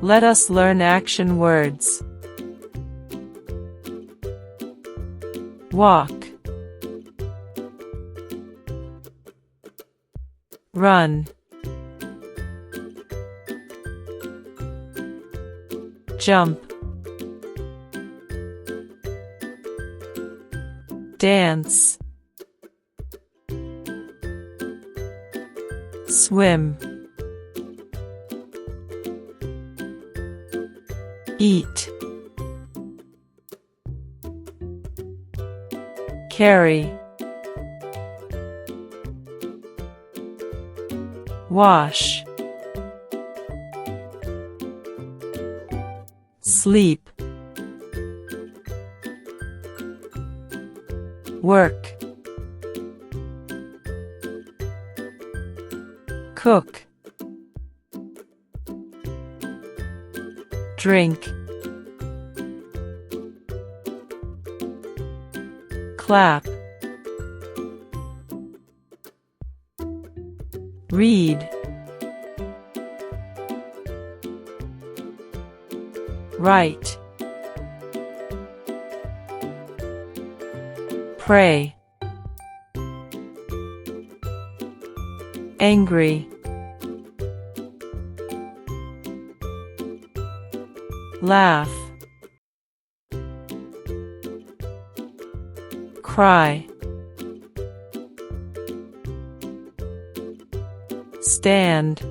Let us learn action words. Walk, run, jump, dance, swim, eat, carry, wash, sleep, work, cook, drink, clap, read, write, pray, angry, laugh, cry, stand,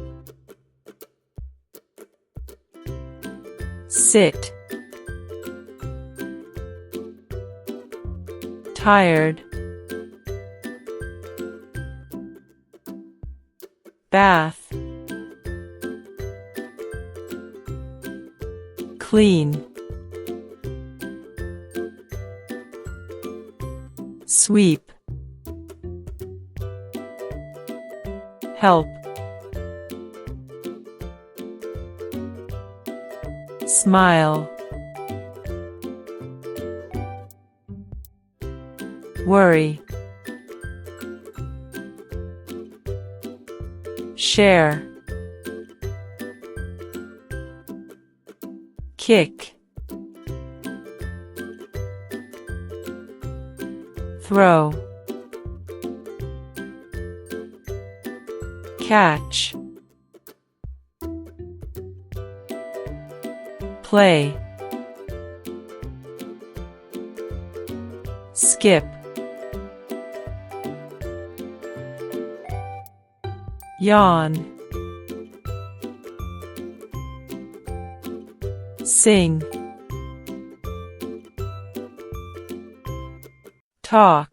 sit, tired, bath, clean, sweep, help, smile, worry, share, kick, throw, catch, play, skip, yawn, sing, talk,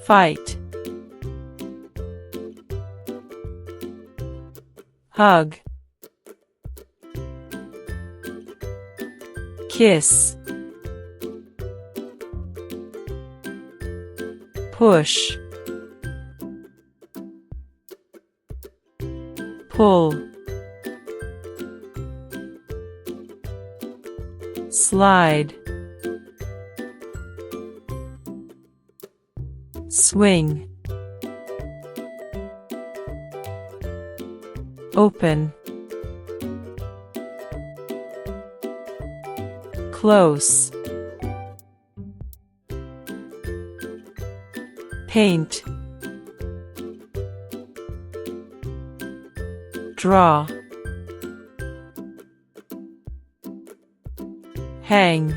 fight, hug, kiss, push, pull, slide, swing, open, close, paint, draw, hang,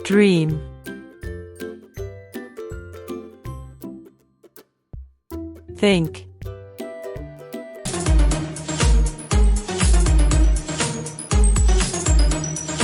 dream, think,